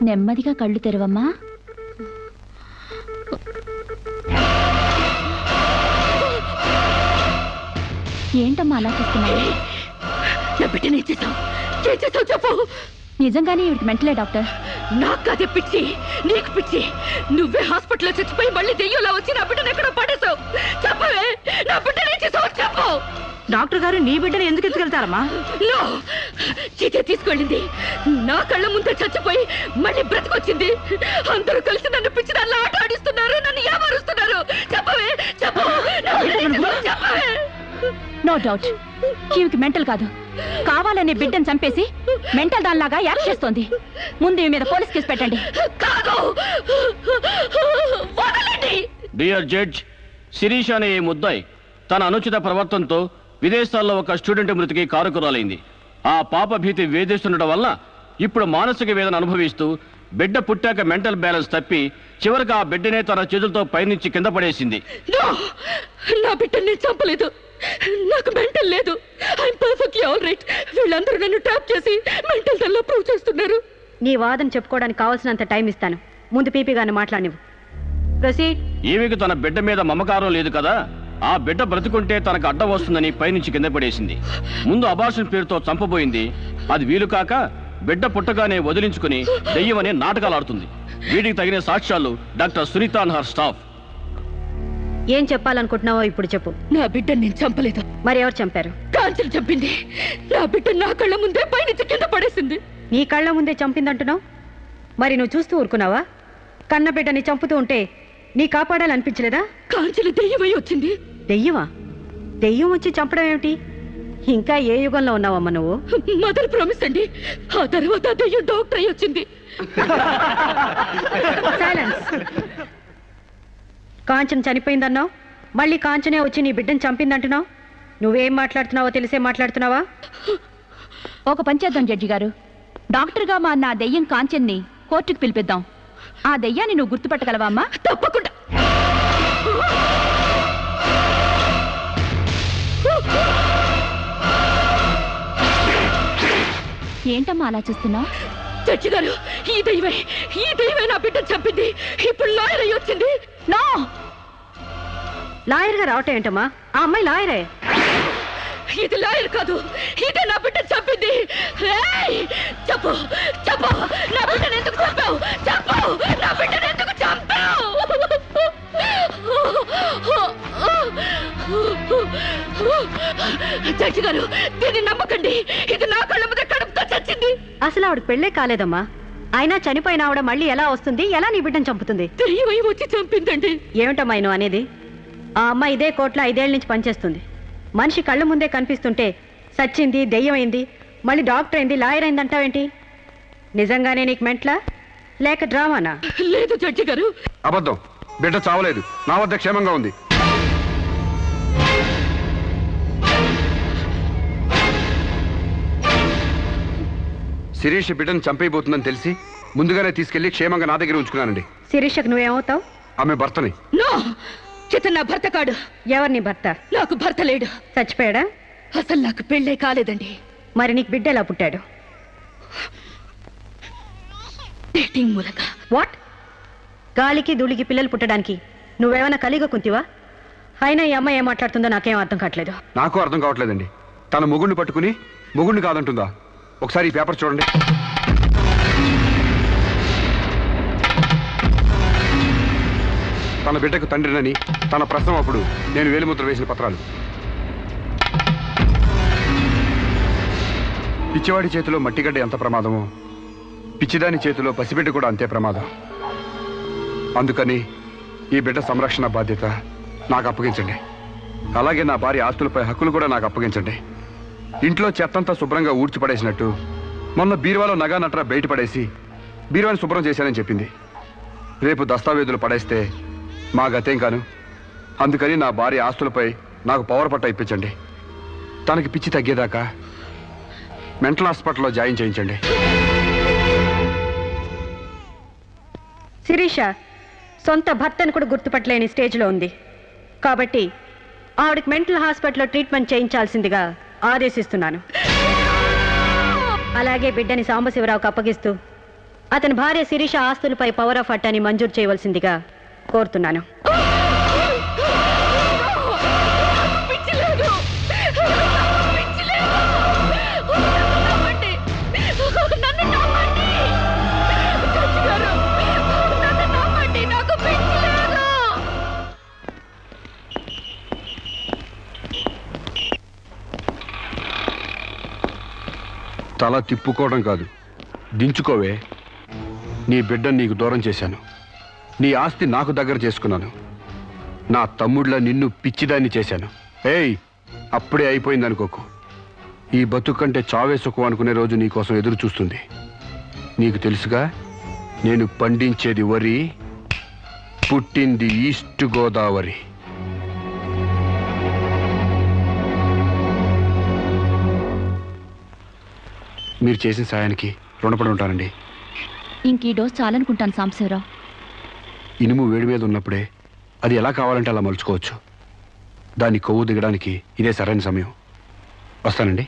నెమ్మదిగా కళ్ళు తెరవమ్మా. ఏంటమ్మా అలా చూస్తున్నావు? నా బిడ్డని చేసావు చెప్పు. నిజంగానే ఇవిడికి మెంటలే డాక్టర్. నాకు అదే పిచ్చి, నీకు పిచ్చి. నువ్వే హాస్పిటల్లో చచ్చిపోయి మళ్ళీ దెయ్యంలా వచ్చి నా బిడ్డను ఎక్కడో పడేసావు. చెప్పవే, నా బిడ్డని చేసావు చెప్పు. డాక్టర్ గారు నీ బిడ్డను ఎందుకు ఎత్తుకెళ్తారమ్మా? చీతే తీసుకెళ్ళింది. నా కళ్ళ ముందే చచ్చిపోయి మళ్ళీ బ్రతికొచ్చింది. అందరూ కలిసి నన్ను పిచ్చి దానిలో ఆట ఆడిస్తున్నారు, నన్ను ఏమారుస్తున్నారు. చెప్పవే చెప్పు. చెప్పవే. నో డౌట్, ఈవికి మెంటల్ కాదు, కావాలనే బిడ్డను చంపేసి మెంటల్ దానిలాగా యాక్ట్ చేస్తోంది. ముందు ఈ మీద పోలీస్ కేసు పెట్టండి. కాదు, వదలండి. డియర్ జడ్జ్, శిరీష్ అనే ఈ ముద్దాయి తన అనుచిత ప్రవర్తనతో విదేశాల్లో ఒక స్టూడెంట్ మృతికి కారకురాలైంది. ఆ పాప భీతి వేధిస్తుండటం వల్ల ఇప్పుడు మానసిక వేదన అనుభవిస్తూ బిడ్డ పుట్టాక మెంటల్ బ్యాలెన్స్ తప్పి చివరికి ఆ బిడ్డనే తన చేతులతో పైనుంచి కింద పడేసింది. నా బిడ్డని నేను చంపలేదు. నాకు మెంటల్ లేదు. I'm perfectly all right. వీళ్ళందరూ నన్ను ట్యాప్ చేసి మెంటల్ దానిలో ప్రూవ్ చేస్తున్నారు. నీ వాదన చెప్పుకోవడానికి కావాల్సినంత టైం ఇస్తాను. ముందు పీపీ గారిని మాట్లాడినివ్వు. ప్రొసీడ్. ఈమెకు తన బిడ్డ మీద మమకారం లేదు కదా. ఆ బిడ్డ బ్రతుకుంటే తనకు అడ్డం వస్తుందని పైనుంచి కింద పడేసింది. ముందు అబార్షన్ పేరుతో చంపబోయింది. అది వీలు కాక బిడ్డ పుట్టగానే వదిలించుకుని దెయ్యమనే నాటకాలు ఆడుతుంది. వీటికి తగిన సాక్ష్యాలు doctor Sunitha and her staff. ఏం చెప్పాలనుకుంటున్నావో ఇప్పుడు చెప్పు. నా బిడ్డని నేను చంపలేదు. మరి ఎవరు చంపారు? కాంచెలు చంపింది. నా బిడ్డ నా కళ్ళ ముందే పైనుంచి కింద పడేసింది. నీ కళ్ళ ముందే చంపిందంటున్నావు, మరి నువ్వు చూస్తూ ఊరుకున్నావా? కన్న బిడ్డని చంపుతూ ఉంటే నీ కాపాడాలనిపించలేదా? కాంచెలు దెయ్యమై వచ్చింది. దెయ్యమా? దెయ్యం వచ్చి చంపడం ఏమిటి? ఇంకా ఏ యుగంలో ఉన్నావమ్మా నువ్వు? మదర్ ప్రామిస్ అండి. ఆ తర్వాత ఆ దెయ్యం డాక్టర్ అయి వచ్చింది. సైలెన్స్. కాంచన చనిపోయిందన్నావు, మళ్ళీ కాంచనే వచ్చి నీ బిడ్డను చంపిందంటున్నావు. నువ్వేం మాట్లాడుతున్నావో తెలిసే మాట్లాడుతున్నావా? ఒక పని చేద్దాం జడ్జి గారు, డాక్టర్గా మా నా దెయ్యం కాంచెన్ని కోర్టుకు పిలిపిద్దాం. ఆ దెయ్యాన్ని నువ్వు గుర్తుపట్టగలవా అమ్మా? తప్పకుండా. ఏంటమ్మా అలా చూస్తున్నావు? జడ్జి గారు, ఈ దైవే నా బిడ్డను చంపింది. ఇప్పుడు లాయర్ అయి వచ్చింది. నో, లాయర్గా రావటం ఏంటమ్మా? ఆ అమ్మాయి లాయరే. ఇది లాయర్ కాదు, ఇదే నా బిడ్డను చంపింది. చెప్పు చెప్పు, నా బిడ్డను ఎందుకు చంపావు? చెప్పు, నా బిడ్డను ఎందుకు చంపావు? జడ్జి గారు, దీన్ని నమ్మకండి. ఇది నా కళ్ళ మీద కడుపుతో చచ్చింది. అసలు ఆవిడ పెళ్ళే కాలేదమ్మా. అయినా చనిపోయిన ఆవిడ మళ్ళీ ఎలా వస్తుంది? ఎలా నీ బిడ్డను చంపుతుంది? దెయ్యమై వచ్చి చంపిందండి. ఏమిటమ్మా నువ్వు అనేది? ఆ అమ్మాయి ఇదే కోర్టులో 5 ఏళ్ల నుంచి పనిచేస్తుంది. మనిషి కళ్ళ ముందే కనిపిస్తుంటే సచ్చింది, దెయ్యమైంది, మళ్ళీ డాక్టర్ అయింది, లాయర్ అయింది అంటావేంటి? నిజంగానే నీకు మెంట్లా లేక డ్రామానా? లేదు జడ్జి గారు, అబద్ధం. బిడ్డ చావలేదు, నా వద్ద క్షేమంగా ఉంది. శిరీష్ బిడ్డను చంపైపోతుందని తెలిసి ముందుగానే తీసుకెళ్లి క్షేమంగా నా దగ్గర ఉంచుకున్నానండి. శిరీషకు నువ్వేమవుతావు? ఆమె భర్తని. నో, చితన్ నా భర్త కాడు. ఎవరు నీ భర్త? నాకు భర్త లేడు. చచ్చిపోయాడా? అసలు నాకు పెళ్ళే కాలేదండి. మరి నీకు బిడ్డ ఎలా పుట్టాడు? డేటింగ్ మూలంగా. వాట్? గాలికి ధూళికి పిల్లలు పుట్టడానికి నువ్వేమైనా కలిగ కుంతివా? అయినా ఈ అమ్మాయి ఏం మాట్లాడుతుందో నాకేం అర్థం కావట్లేదు. నాకు అర్థం కావట్లేదండి. తన మొగుడిని పట్టుకుని మొగుడిని కాదంటుందా? ఒకసారి ఈ పేపర్ చూడండి. తన బిడ్డకు తండ్రినని తన ప్రశ్న అప్పుడు నేను వేలిముద్ర వేసిన పత్రాలు. పిచ్చివాడి చేతిలో మట్టిగడ్డ ఎంత ప్రమాదమో పిచ్చిదాని చేతిలో పసిబిడ్డ కూడా అంతే ప్రమాదం. అందుకని ఈ బిడ్డ సంరక్షణ బాధ్యత నాకు అప్పగించండి. అలాగే నా భార్య ఆస్తులపై హక్కులు కూడా నాకు అప్పగించండి. ఇంట్లో చెత్తంతా శుభ్రంగా ఊడ్చిపడేసినట్టు మొన్న బీరువాలో నగా నట్రా బయట పడేసి బీరువాని శుభ్రం చేశానని చెప్పింది. రేపు దస్తావేజులు పడేస్తే మా గతేం కాను. అందుకని నా భార్య ఆస్తులపై నాకు పవర్ పట్ట ఇప్పించండి. తనకి పిచ్చి తగ్గేదాకా మెంటల్ హాస్పిటల్లో జాయిన్ చేయించండి. శిరీష సొంత భర్తను కూడా గుర్తుపట్టలేని స్టేజ్లో ఉంది. కాబట్టి ఆవిడకి మెంటల్ హాస్పిటల్లో ట్రీట్మెంట్ చేయించాల్సిందిగా ఆదేశిస్తున్నాను. అలాగే బిడ్డని సాంబశివరావుకు అప్పగిస్తూ అతని భార్య శిరీష ఆస్తులపై పవర్ ఆఫ్ అట్టాని మంజూరు చేయవలసిందిగా కోరుతున్నాను. తల తిప్పుకోవడం కాదు, దించుకోవే. నీ బిడ్డను నీకు దూరం చేశాను. నీ ఆస్తి నాకు దగ్గర చేసుకున్నాను. నా తమ్ముళ్ళ నిన్ను పిచ్చిదాన్ని చేశాను. ఏయ్, అప్పుడే అయిపోయింది అనుకోకు. ఈ బతుకంటే చావే సుఖం అనుకునే రోజు నీకోసం ఎదురు చూస్తుంది. నీకు తెలుసుగా, నేను పండించేది వరి, పుట్టింది ఈస్ట్ గోదావరి. మీరు చేసిన సాయానికి రుణపడి ఉంటానండి. ఇంక ఈ డోస్ చాలనుకుంటాను సాంబశివరావు. ఇనుము వేడి మీద ఉన్నప్పుడే అది ఎలా కావాలంటే అలా మలుచుకోవచ్చు. దాన్ని కొవ్వు దిగడానికి ఇదే సరైన సమయం. వస్తానండి.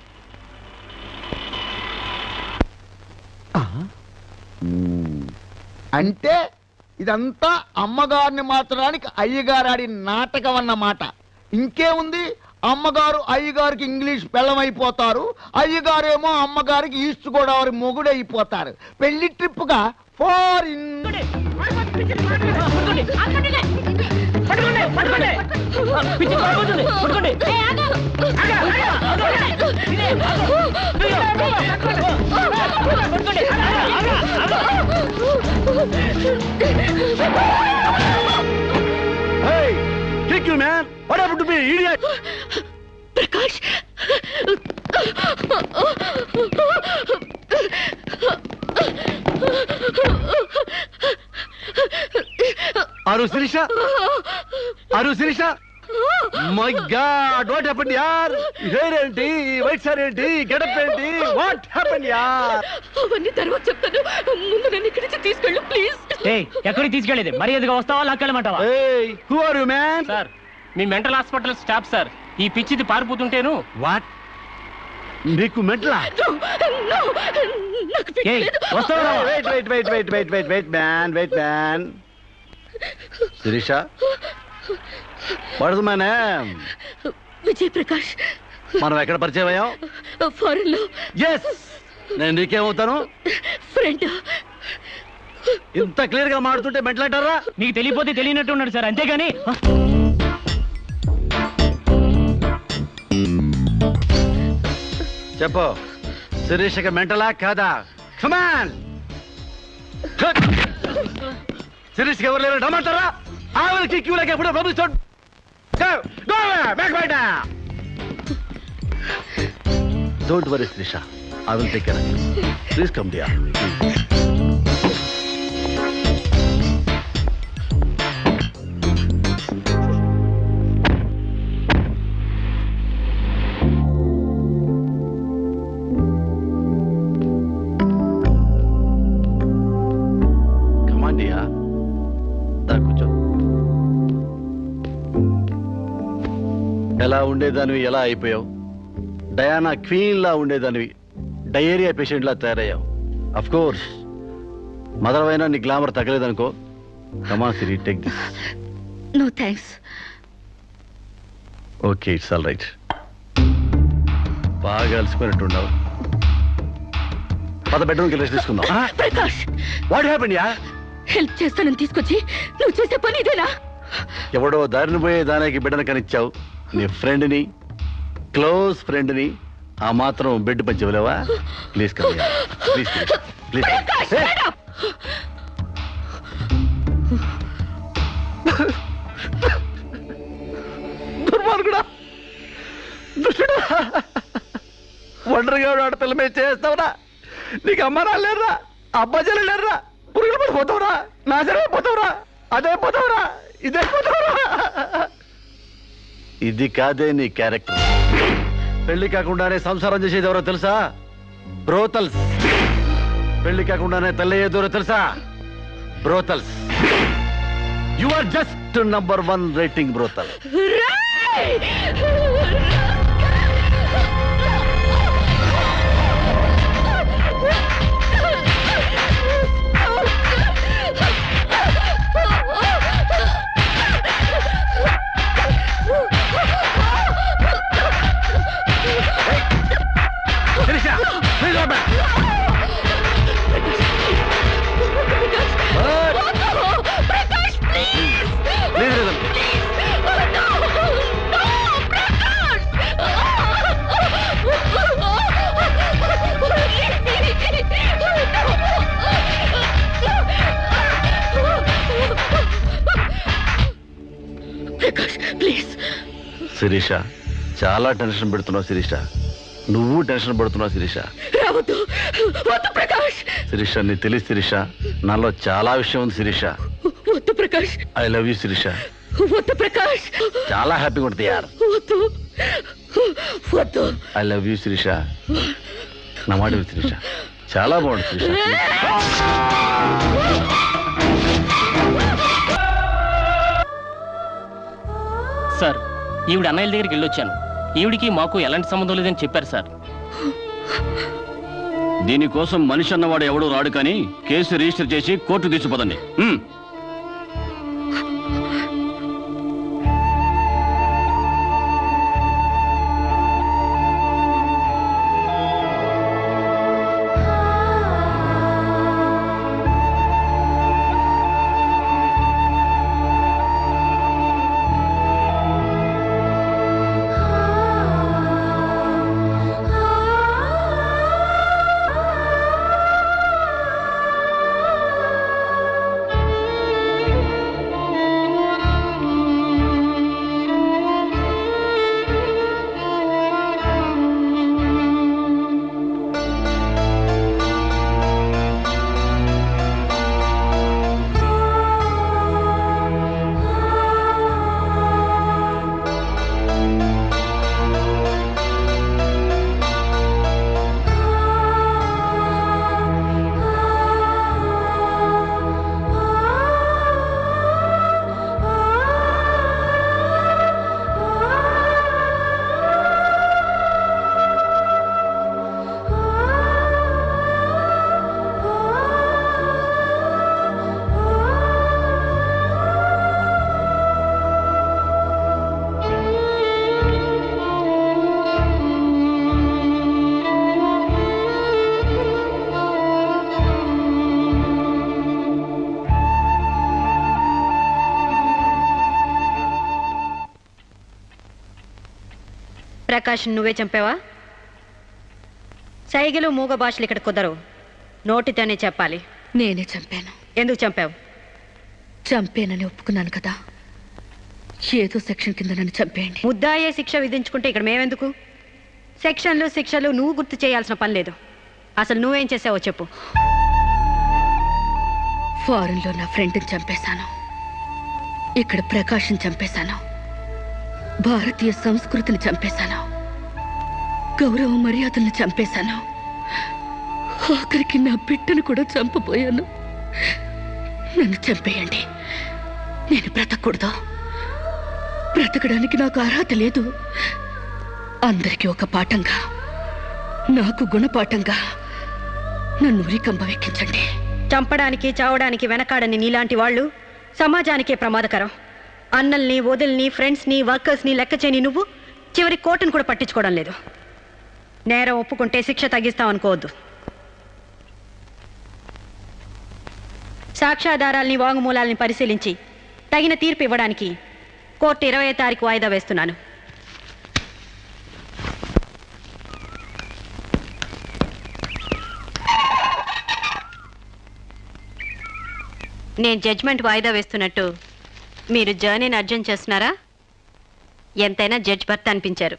అంటే ఇదంతా అమ్మగారిని మార్చడానికి అయ్యగారు ఆడి నాటకం అన్నమాట. ఇంకేముంది, అమ్మగారు అయ్యగారికి ఇంగ్లీష్ పెళ్ళమైపోతారు, అయ్యగారేమో అమ్మగారికి ఈస్ట్ గోదావరి మొగుడైపోతారు. పెళ్లి ట్రిప్ గా foreign. Kick you, man! What happened to me, idiot? Prakash Aru Sirisha? Aru Sirisha? My God, what happened, yaar? Hair enti, white hair enti, get up enti, what happened, yaar? అవన్నీ తర్వాత చెప్తాను. ముందు నన్ను ఇక్కడి నుంచి తీసుకెళ్ళు ప్లీజ్. ఎక్కడికి తీసుకెళ్ళేది? మర్యాదగా వస్తావా లాక్కెళ్ళమంటావా? Hey, who are you, man? Sir me mental hospital staff sir. ఈ పిచ్చిది పారిపోతుంటేను. What? నీకు మెంటలా? నాకు పిచ్చలేదు. వస్తావా? Wait, man. Sirisha? What is my name? Vijay Prakash. మనం ఎక్కడ పరిచయం అయ్యాం? ఫారెన్ లో. Yes! నేను నీకేమవుతాను? ఫ్రెండ్. ఇంత క్లియర్ గా మాడుతుంటే మెంటల్ అంటారా? మీకు తెలియపోతే తెలియనట్టు ఉన్నాడు సార్, అంతేగాని. చెప్పు, శిరీషకి మెంటలా కాదా? కమాన్! శిరీష్కి ఎవరు లేరు రమ్మంటారా? ఆవిడకి క్యూలకి ఎప్పుడో పంపిస్తాడు. Don't worry Sirisha, I will take care of you. Please come dear. ఎలా ఉండేదానివి ఎలా అయిపోయావు? డయానా క్వీన్ లా ఉండేదానివి డయేరియా పేషెంట్ లా తయారయ్యావు. అఫ్ కోర్స్ మదర్ అయినా నీ గ్లామర్ తగ్గలేదనుకో. Come on Siri, take this. No thanks. Okay, it's all right. బాగా అలసిపోయినట్టున్నావు. పద బెడ్రూమ్కి రెస్ట్ తీసుకుందాం. ప్రకాష్, వాట్ హ్యాపెండ్ యా? హెల్ప్ చేస్తానని తీసుకొచ్చి నువ్వు చేసే పని ఇదేనా? ఎవడో దారిని పోయే దానికి బిడ్డను కనిచ్చావు. నీ ఫ్రెండ్ని, క్లోజ్ ఫ్రెండ్ని ఆ మాత్రం బెడ్ పంచవలేవా? Please come, please please. దుర్మార్గుడా, దుష్టుడా, ఒంటరిగా ఆడపిల్ల మీద చేస్తావురా? నీకు అమ్మ లేరురా, అబ్బాజీలు లేరురా, పురుగులు పడిపోతావురా, నాశనమైపోతావురా, అదే పోతావురా, ఇదే పోతావురా. ఇది కాదే నీ క్యారెక్టర్. పెళ్లి కాకుండానే సంసారం చేసేది ఎవరో తెలుసా? బ్రోతల్స్. పెళ్లి కాకుండానే తల్లయ్యేదెవరో తెలుసా? Brothels. You are just number 1 rating brothel. Shirisha, చాలా టెన్షన్ పెడుతున్నావు శిరీష. నువ్వు టెన్షన్ పడుతున్నావు శిరీష. శిరీష, నీ తెలియదు శిరీష, నాలో చాలా విషయం ఉంది Shirisha. I love you Shirisha. చాలా హ్యాపీగా ఉంటుంది యార్. I love you Shirisha. నా మాట శిరీష, చాలా బాగుంటుంది శిరీష. సార్, ఈవిడ అన్నయ్యల దగ్గరికి వెళ్ళొచ్చాను. ఈవిడికి మాకు ఎలాంటి సంబంధం లేదని చెప్పారు సార్. దీనికోసం మనిషి అన్నవాడు ఎవడూ రాడు, కానీ కేసు రిజిస్టర్ చేసి కోర్టు తీసుకుపోదండి. ప్రకాష్ నువ్వే చంపావా? సైగలు మూగ భాషలు ఇక్కడ కుదరవు, నోటితోనే చెప్పాలి. నేనే చంపాను. ఎందుకు చంపావు? చంపేనని ఒప్పుకున్నాను కదా, ఏదో సెక్షన్ కింద నన్ను చంపేయండి. ముద్దాయే శిక్ష విధించుకుంటే ఇక్కడ మేమెందుకు? సెక్షన్లు శిక్షలు నువ్వు గుర్తు చేయాల్సిన పని లేదు. అసలు నువ్వేం చేసావో చెప్పు. ఫారెన్లో నా ఫ్రెండ్ని చంపేశాను, ఇక్కడ ప్రకాశం చంపేశాను, భారతీయ సంస్కృతిని చంపేశాను, గౌరవ మర్యాదల్ని చంపేశాను, ఆఖరికి నా బిడ్డను కూడా చంపబోయాను. నన్ను చంపేయండి, నేను బ్రతకూడదు. బ్రతకడానికి నాకు అర్హత లేదు. అందరికీ ఒక పాఠంగా, నాకు గుణపాఠంగా నన్ను ఉరికంబం ఎక్కించండి. చంపడానికి చావడానికి వెనకాడని నీలాంటి వాళ్ళు సమాజానికే ప్రమాదకరం. అన్నల్ని వదిల్ని ఫ్రెండ్స్ని వర్కర్స్ని లెక్క చేయని నువ్వు చివరి కోర్టును కూడా పట్టించుకోవడం లేదు. నేరం ఒప్పుకుంటే శిక్ష తగ్గిస్తామనుకోవద్దు. సాక్ష్యాధారాల్ని వాంగ్మూలాల్ని పరిశీలించి తగిన తీర్పు ఇవ్వడానికి కోర్టు 20వ తారీఖు వాయిదా వేస్తున్నాను. నేను జడ్జ్మెంట్ వాయిదా వేస్తున్నట్టు మీరు జర్నీని అర్జెంట్ చేస్తున్నారా? ఎంతైనా జడ్జ్ భర్త అనిపించారు.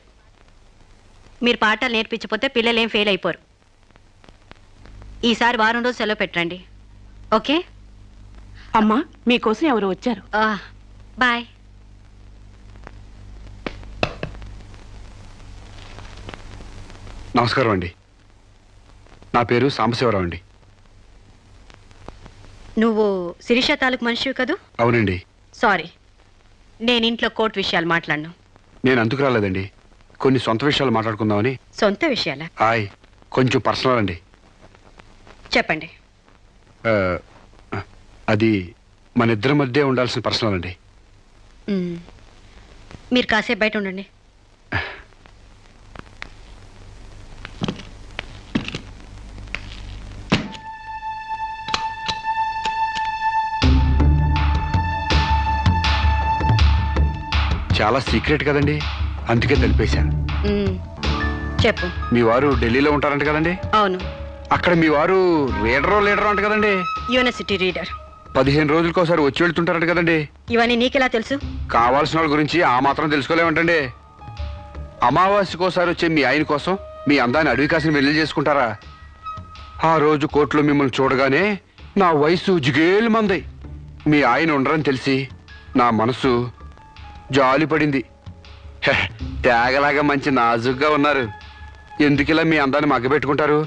మీరు పాఠాలు నేర్పించకపోతే పిల్లలేం ఫెయిల్ అయిపోరు. ఈసారి వారం రోజు సెలవు పెట్టండి, ఓకే? అమ్మా, మీకోసం ఎవరు వచ్చారు. బాయ్. నమస్కారం అండి, నా పేరు సాంబశివరావు అండి. నువ్వు శిరీష తాలూకు మనిషివి కదూ? అవునండి. సారీ, నేను ఇంట్లో కోర్టు విషయాలు మాట్లాడను. నేను అందుకు రాలేదండి, కొన్ని సొంత విషయాలు మాట్లాడుకుందామని. సొంత విషయాలా? హాయ్, కొంచెం పర్సనల్ అండి. చెప్పండి. అది మన ఇద్దరి మధ్య ఉండాల్సిన పర్సనల్ అండి. మీరు కాసేపు బయట ఉండండి. చాలా సీక్రెట్ కదండి, అందుకే తెలిపేశాను. చెప్పు. మీ వారు ఢిల్లీలో ఉంటారంట కదండి? అవును. అక్కడ మీ వారు లీడరో అంట కదండి? University reader. 15 రోజులకోసారి వచ్చి వెళ్తుంటారంట కదండి? ఇవన్నీ నీకెలా తెలుసు? కావాల్సిన వాళ్ళ గురించి ఆ మాత్రం తెలుసుకోలేమంటండి. అమావాస్యకోసారి వచ్చే మీ ఆయన కోసం మీ అందాన్ని అడవి కాసిన వెళ్ళి చేసుకుంటారా? ఆ రోజు కోర్టులో మిమ్మల్ని చూడగానే నా వయసు జిగేలు మంది. మీ ఆయన ఉండరని తెలిసి నా మనసు జాలి పడింది. తేగలాగా మంచి నాజుగ్గా ఉన్నారు. ఎందుకిలా మీ అందాన్ని మగ్గబెట్టుకుంటారు?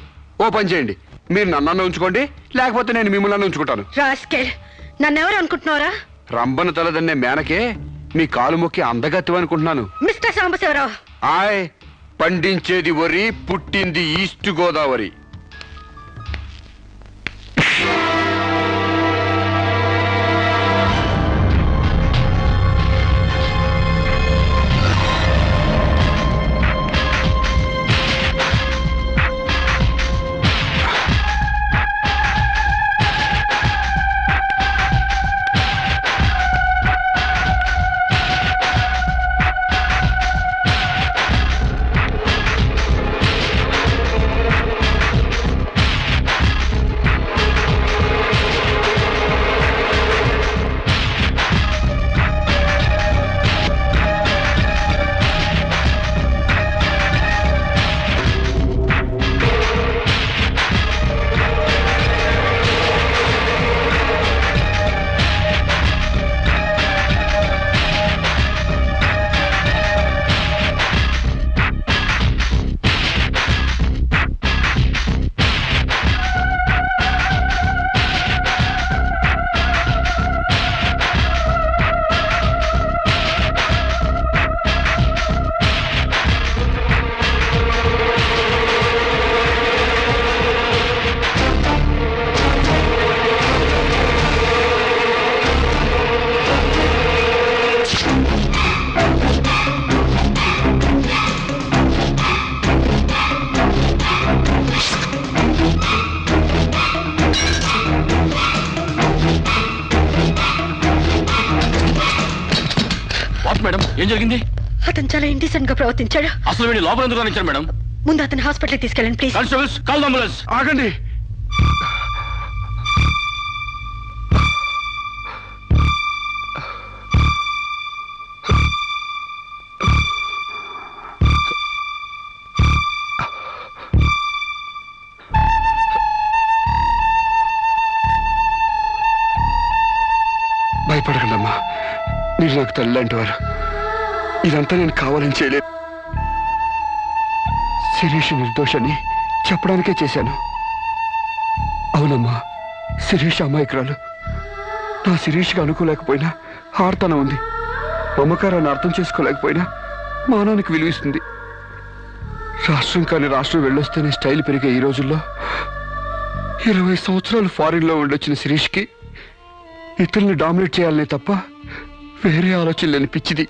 ఓ పని చేయండి, మీరు నన్ను ఉంచుకోండి, లేకపోతే నేను మిమ్మల్ని ఉంచుకుంటాను. నన్నెవరు అనుకుంటున్నారా? రంబను తలదన్నే మేనకే మీ కాలు మొక్కి అందగత్తివనుకుంటున్నాను. మిస్టర్ సాంబశివరావు, ఆయ్, పండించేది వరి, పుట్టింది ఈస్ట్ గోదావరి. మేడం, ఏం జరిగింది? అతను చాలా ఇండిసెంట్ గా ప్రవర్తించాడు. అసలు వీడి లోపల ఎందుకు రానిచ్చారు మేడం? ముందు అతను హాస్పిటల్కి తీసుకెళ్ళండి ప్లీజ్. Constables call ambulance. ఆగండి. భయపడకండి అమ్మా, మీరు నాకు తల్లి లాంటి వారు. ఇదంతా నేను కావాలని చేయలేదు. శిరీష్ నిర్దోషని చెప్పడానికే చేశాను. అవునమ్మా, శిరీష్ అమాయకురాలు. నా శిరీష్కి అనుకోలేకపోయినా ఆర్తన ఉంది. మమకారాన్ని అర్థం చేసుకోలేకపోయినా మానవునికి విలువిస్తుంది. రాష్ట్రం కాని రాష్ట్రం వెళ్ళొస్తేనే స్టైల్ పెరిగే ఈ రోజుల్లో 20 సంవత్సరాలు ఫారిన్లో ఉండొచ్చిన శిరీష్కి ఇతరుల్ని డామినేట్ చేయాలనే తప్ప వేరే ఆలోచన లేని పిచ్చిది.